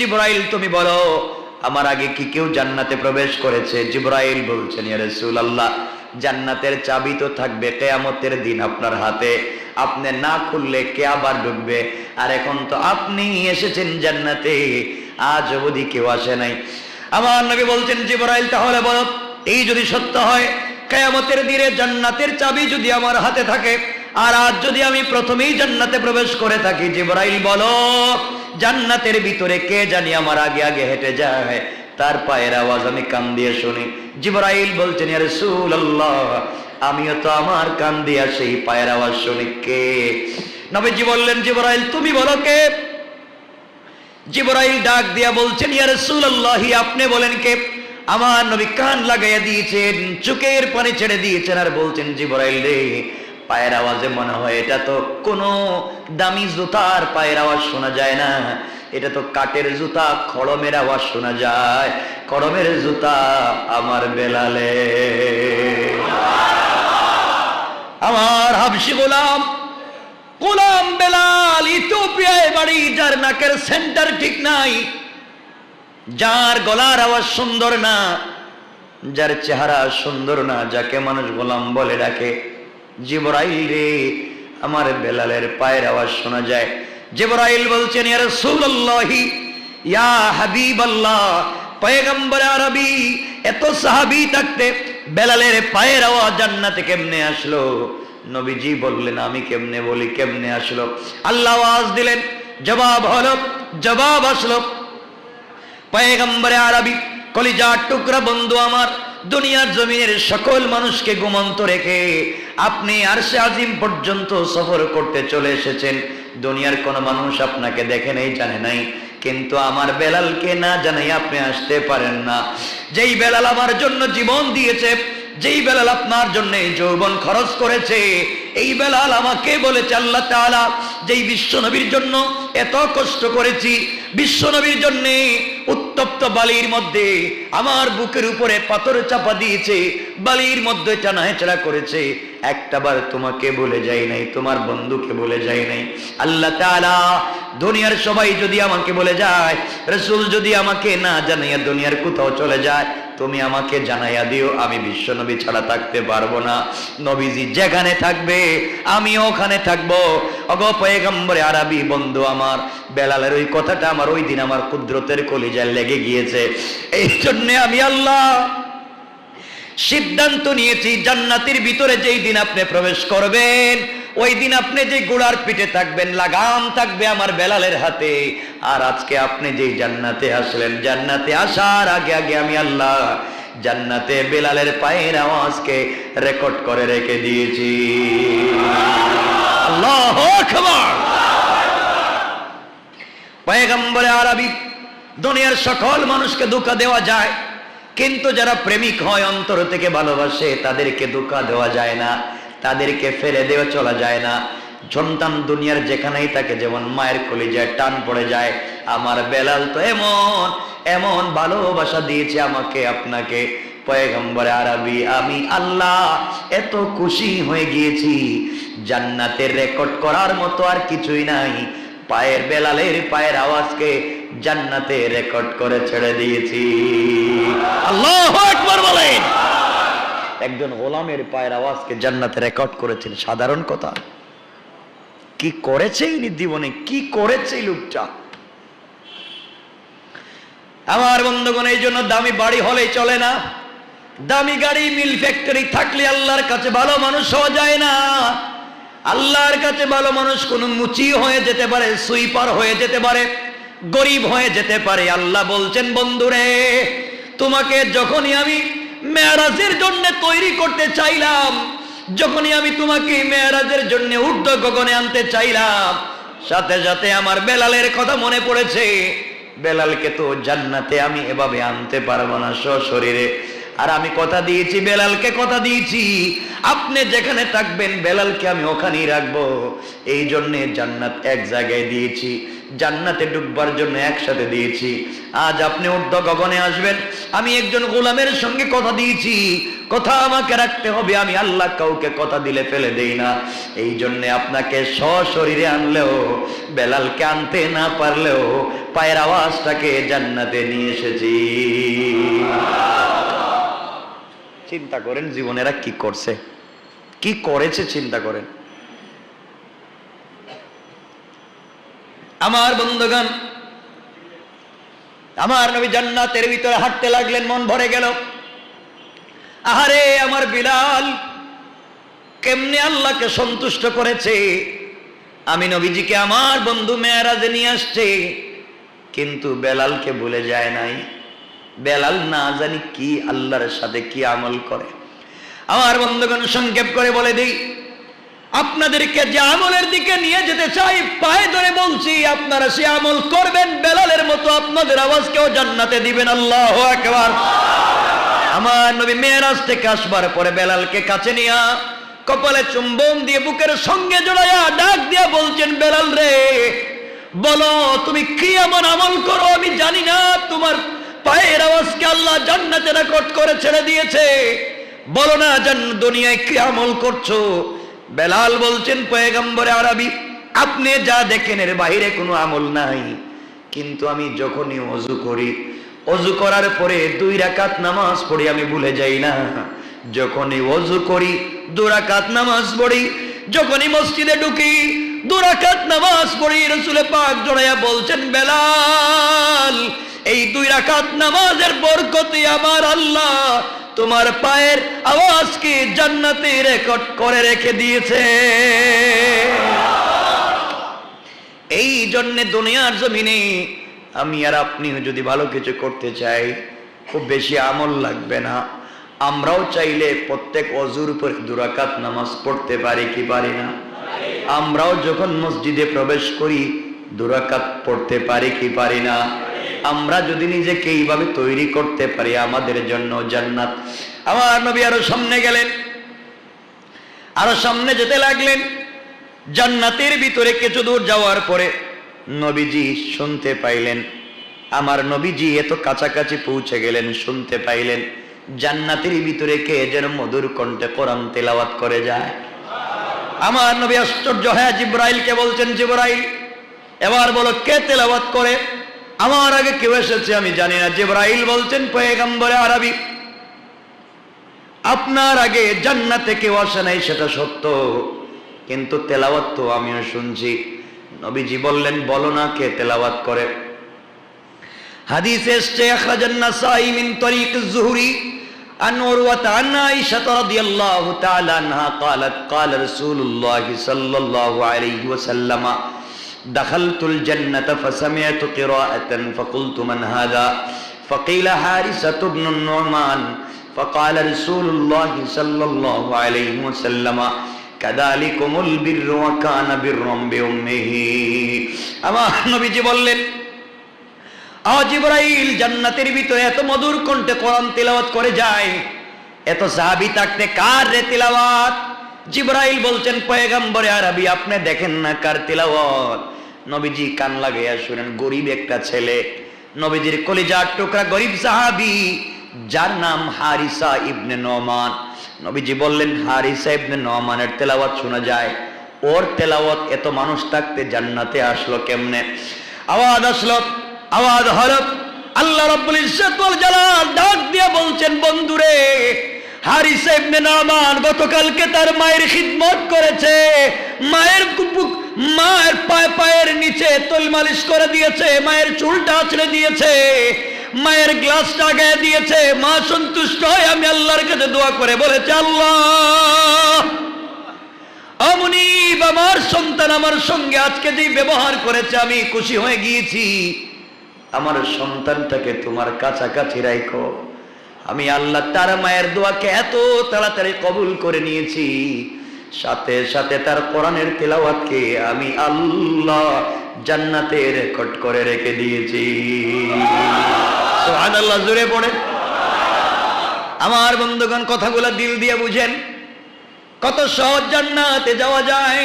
জিবরাইল তুমি বলো আমার আগে কি কেউ জান্নাতে প্রবেশ করেছে? জিবরাইল বলছেন ইয়া রাসূলুল্লাহ, জান্নাতের চাবি তো থাকবে কিয়ামতের দিন আপনার হাতে, আপনি না খুললে কে আবার ঢুকবে? আর এখন তো আপনি এসেছেন জান্নাতে, আজ অবধি কেউ আসে নাই। আমার নবী বলছেন জিবরাইল তাহলে বলো, এই যদি সত্য হয় কিয়ামতের দিনে জান্নাতের চাবি যদি আমার হাতে থাকে, আর আজ যদি আমি প্রথমেই জান্নাতে প্রবেশ করে থাকি, জিবরাইল বলো জান্নাতের ভিতরে কে জানি আমার আগে আগে হেঁটে যায়, তার পায়ের আওয়াজ আমি কান দিয়ে শুনি। জিবরাইল বলছেন ইয়া রাসূলুল্লাহ, আমিও তো আমার কান দিয়ে সেই পায়ের আওয়াজ শুনি। কে? নবীজি বললেন জিবরাইল তুমি বলো কে? জিবরাইল ডাক দিয়া বলছেন ইয়া রাসূলুল্লাহ, আপনি বলেন কে? আমার নবী কান লাগাইয়া দিয়েছেন, চোখের পানি ছেড়ে দিয়েছেন, আর বলছেন জিবরাইল রে, পায়ের আওয়াজে মনে হয় এটা তো কোনো দামি জুতার পায়ের আওয়াজ শোনা যায় না, এটা তো কাঠের জুতা, খড়মের আওয়াজ শোনা যায়, খড়মের জুতা আমার বেলালে। আমার হাবশি গোলাম বেলাল ইথিওপিয়ায় বাড়ি, যার নাকের সেন্টার ঠিক নাই, যার গলার আওয়াজ সুন্দর না, যার চেহারা সুন্দর না, যাকে মানুষ গোলাম বলে ডাকে। জিবরাইল রে, আমার বেলালের পায়ের আওয়াজ শোনা যায়। জিবরাইল বলছেন ইয়া রাসূলুল্লাহ, ইয়া হাবিবাল্লাহ, পয়গম্বর আরবি, এত সাহাবী থাকতে বেলালের পায়ের আওয়াজ জান্নাতে কেমনে আসলো? নবীজি বললেন আমি কেমনে বলি, কেমনে আসলো? আল্লাহ আওয়াজ দিলেন, জবাব আসলো। পয়গম্বর আরবি, কলিজার টুকরা বন্ধু আমার, দুনিয়ার জমিনের সকল মানুষকে ঘুমন্ত রেখে আপনি আরশে আজিম পর্যন্ত সফর করতে চলে এসেছেন। দুনিয়ার কোন মানুষ আপনাকে দেখে নেই, জানে নাই, কিন্তু আমার বেলালকে না জানাই আপনি আসতে পারেন না। যেই বেলাল আমার জন্য জীবন দিয়েছে, যেই বেলাল আপনার জন্য যৌবন খরচ করেছে, এই বেলাল আমাকে বলেছে আল্লাহ তাআলা যেই বিশ্ব নবীর জন্য এত কষ্ট করেছি, বিশ্ব নবীর জন্য উত্তপ্ত বালির মধ্যে আমার বুকের উপরে পাথর চাপা দিয়েছে, বালির মধ্যে টানাহেচড়া করেছে, একটাবার তোমাকে বলে যাই নাই, তোমার বন্ধুকে বলে যাই নাই। আল্লাহ তাআলা দুনিয়ার সবাই যদি আমাকে বলে যায়, রাসূল যদি আমাকে না জানাইয়া দুনিয়ার কোথাও চলে যায়, তুমি আমাকে জানাইয়া দিও, আমি বিশ্ব নবী ছাড়া থাকতে পারবো না। নবীজি যেখানে থাকবে আমি ওখানে থাকবো। ওগো পয়গম্বরে আরবি বন্ধু আমার, বেলালের ওই কথাটা আমার ওই দিন আমার কুদরতের কলিজায় লেগে গিয়েছে। এই জন্য আমি আল্লাহ সিদ্ধান্ত নিয়েছি, জান্নাতের ভিতরে যেই দিন আপনি প্রবেশ করবেন, ওই দিন আপনি যে ঘোড়ার পিঠে থাকবেন, লাগাম থাকবে আমার বেলালের হাতে। আর আজকে আপনি যেই জান্নাতে আসলেন, জান্নাতে আসার আগে আগে আমি আল্লাহ জান্নাতে বেলালের পায়ের আওয়াজকে রেকর্ড করে রেখে দিয়েছি। আল্লাহু আকবার। পয়গম্বরে আরবি, দুনিয়ার সকল মানুষকে ধোঁকা দেওয়া যায়, কিন্তু যারা প্রেমিক হয়, অন্তর থেকে ভালোবাসে, তাদেরকে ধোঁকা দেওয়া যায় না, তাদেরকে ফেলে দেওয়া চলা যায় না। সন্তান দুনিয়ার যেখানেই থাকে, যেমন মায়ের কলিজায় টান পড়ে যায়, আমার বেলাল তো এমন এমন ভালোবাসা দিয়েছে আমাকে, আপনাকে। পয়গম্বরে আরবি, আমি আল্লাহ এত খুশি হয়ে গিয়েছি, জান্নাতের রেকর্ড করার মতো আর কিছুই নাই, পায়ের বেলালের পায়ের আওয়াজকে জান্নাতে রেকর্ড করে ছেড়ে দিয়েছি। আল্লাহু আকবার বলেন। একজন গোলামের পায়ের আওয়াজকে জান্নাতে রেকর্ড করেছেন, সাধারণ কথা? কি করেছে এই জীবনে, কি করেছে এই লোকটা? আমার বন্ধুগণ, এই জন্য দামি বাড়ি হলেই চলে না, দামি গাড়ি, মিল ফ্যাক্টরি থাকলে আল্লাহর কাছে ভালো মানুষ হওয়া যায় না। আল্লাহর কাছে ভালো মানুষ কোন মুচি হয়ে যেতে পারে, সুইপার হয়ে যেতে পারে, গরিব হয়ে যেতে পারে। আল্লাহ বলছেন, বন্ধুরে, তোমাকে যখনই আমি মেরাজের জন্য তৈরি করতে চাইলাম, যখনই আমি তোমাকে মেরাজের জন্য ঊর্ধ্ব গগনে আনতে চাইলাম, সাথে সাথে আমার বেলালের কথা মনে পড়েছে। বেলালকে তো জান্নাতে আমি এভাবে আনতে পারবো না সশরীরে, আর আমি কথা দিয়েছি, বেলালকে কথা দিয়েছি, আপনি যেখানে থাকবেন বেলালকে আমি ওখানেই রাখবো। এই জন্য জান্নাত এক জায়গায় দিয়েছি, জান্নাতে ঢুকবার জন্য একসাথে দিয়েছি। আজ আপনি ঊর্ধ্ব গগনে আসবেন, আমি একজন গোলামের সঙ্গে কথা দিয়েছি, কথা আমাকে রাখতে হবে। আমি আল্লাহ কাউকে কথা দিলে ফেলে দেই না। এই জন্য আপনাকে সশরীরে আনলেও, বেলালকে আনতে না পারলেও পায়ের আওয়াজটাকে জান্নাতে নিয়ে এসেছি। চিন্তা করেন জীবনেরা কি করছে, কি করেছে, চিন্তা করেন। আমার বন্ধুগণ, আমার নবী জান্নাতের ভিতরে হাঁটতে লাগলেন, মন ভরে গেল। আহারে আমার বিলাল কেমনে আল্লাহকে সন্তুষ্ট করেছে। আমি নবীজিকে আমার বন্ধু মেরাজে নিয়ে আসছে, কিন্তু বেলালকে ভুলে যায় নাই। বেলাল না জানি কি আল্লাহর সাথে কি আমল করে। আমার বন্ধুগণ, সংক্ষেপ করে বলে দিই, আপনাদেরকে যে আমলের দিকে নিয়ে যেতে চাই, পায়ে ধরে বলছি, আপনারা সে আমল করবেন, বেলালের মতো আপনাদের আওয়াজকেও জান্নাতে দিবেন। আল্লাহু আকবার। আমার নবী মেরাজ থেকে আসবার পরে বেলালকে কাছে নিয়া কপালে চুম্বন দিয়ে বুকের সঙ্গে জড়াইয়া ডাক দিয়া বলছেন, বেলাল রে, বলো তুমি কি এমন আমল করো আমি জানি না, তোমার পায়ের আওয়াজকে আল্লাহ জান্নাতে রেকর্ড করে ছেড়ে দিয়েছে, বলো না দুনিয়ায় কি আমল করছো। বেলাল বলছেন, পয়গম্বরে আরবি আপনি যা দেখেন এর বাইরে কোনো আমল নাই, কিন্তু আমি যখনই ওযু করি, ওযু করার পরে 2 রাকাত নামাজ পড়ি, আমি ভুলে যাই না। যখনই ওযু করি 2 রাকাত নামাজ পড়ি, যখনই মসজিদে ঢুকি 2 রাকাত নামাজ পড়ি। রাসূল পাক জড়াইয়া বলছেন, বেলাল এই 2 রাকাত নামাজের বরকতে আমার আল্লাহ তোমার পায়ের আওয়াজকে জান্নাতে রেকর্ড করে রেখে দিয়েছে। এই জন্য দুনিয়ার জমিনে আমি আর আপনি যদি ভালো কিছু করতে চাই, খুব বেশি আমল লাগবে না। আমরাও চাইলে প্রত্যেক ওযুর উপর 2 রাকাত নামাজ পড়তে পারি কি পারি না? আমরাও যখন মসজিদে প্রবেশ করি 2 রাকাত পড়তে পারি কি পারি না? আমরা যদি নিজেকে এইভাবে তৈরি করতে পারি, আমাদের জন্য জান্নাত। আমার নবী আরো সামনে গেলেন, আরো সামনে যেতে লাগলেন। জান্নাতের ভিতরে কিছু দূর যাওয়ার পরে নবীজি শুনতে পাইলেন, আমার নবীজি এত কাছাকাছি পৌঁছে গেলেন, শুনতে পাইলেন জান্নাতের ভিতরে কে যেন মধুর কণ্ঠে কোরআন তেলাওয়াত করে যায়। আমার নবী আশ্চর্য হয়ে জিবরাইলকে বলছেন, জিবরাইল এবার বলো কে তেলাওয়াত করে, আমার আগে কেউ এসেছে আমি জানি না। জিবরাইল বলছেন, পয়গম্বরে আরবি আপনার আগে জান্নাতে কেউ আসে নাই, সেটা সত্য, কিন্তু তেলাওয়াত তো আমিও শুনছি। নবীজি বললেন, বলো না কে তেলাওয়াত করে। হাদিসে এসেছে, আখরাজান নাসাই মিন তরিক az-যুহরি আন উরওয়াত আন আয়েশা রাদিয়াল্লাহু তাআলা আনহা قالت قال رسول الله صلى الله عليه وسلم دخلت الجنة فسمعت قراءة فقلت من هذا فقيل حارثة بن النعمان فقال رسول الله صلى الله عليه وسلم كذلكم البر وكان برا بأمه। আমার নবীজি বললেন, জিবরাইল জান্নাতের ভিতরে এত মধুর কণ্ঠে কোরআন তেলাওয়াত করে যায়, এত সাহাবী থাকতে কার রে তেলাওয়াত? জিবরাইল বলছেন, পয়গম্বরে আরবি আপনি দেখেন না কার তেলাওয়াত? নবীজি কান লাগাইয়া শুনেন, গরিব একটা ছেলে, নবীজির কলিজার টুকরা গরিব সাহাবী, যার নাম হারিসা ইবনে নোমান। নবীজি বললেন, হারিসা ইবনে নোমানের তেলাওয়াত শোনা যায়, ওর তেলাওয়াত এত মানুষ থাকতে জান্নাতে আসলো কেমনে? আওয়াজ আসলো, আওয়াজ হলো, আল্লাহ রাব্বুল ইজ্জত ওয়াল জালাল ডাক দিয়ে বলছেন, বন্ধুরে হারিসা ইবনে নোমান গতকালকে তার মায়ের খিদমত করেছে, মায়ের পায়ের নিচে তৈল মালিশ করে দিয়েছে, মায়ের চুলটা আঁচড়ে দিয়েছে, মায়ের গ্লাসটা গায়ে দিয়েছে। মা সন্তুষ্ট হয়ে আমি আল্লাহর কাছে দোয়া করে বলেছে, আল্লাহ আমুনিব আমার সন্তান আমার সঙ্গে আজকে যে ব্যবহার করেছে আমি খুশি হয়ে গিয়েছি, আমার সন্তানটাকে তোমার কাছাকাছি রাখো। আমি আল্লাহ তার মায়ের দোয়াকে এত তাড়াতাড়ি কবুল করে নিয়েছি, সাথে সাথে তার কোরআনের তেলাওয়াতকে আমি আল্লাহ জান্নাতে রেকর্ড করে রেখে দিয়েছি। সুবহানাল্লাহ, জোরে পড়ে। আমার বন্ধুগণ, কথাগুলো দিল দিয়ে বুঝেন, কত সহজ জান্নাতে যাওয়া যায়।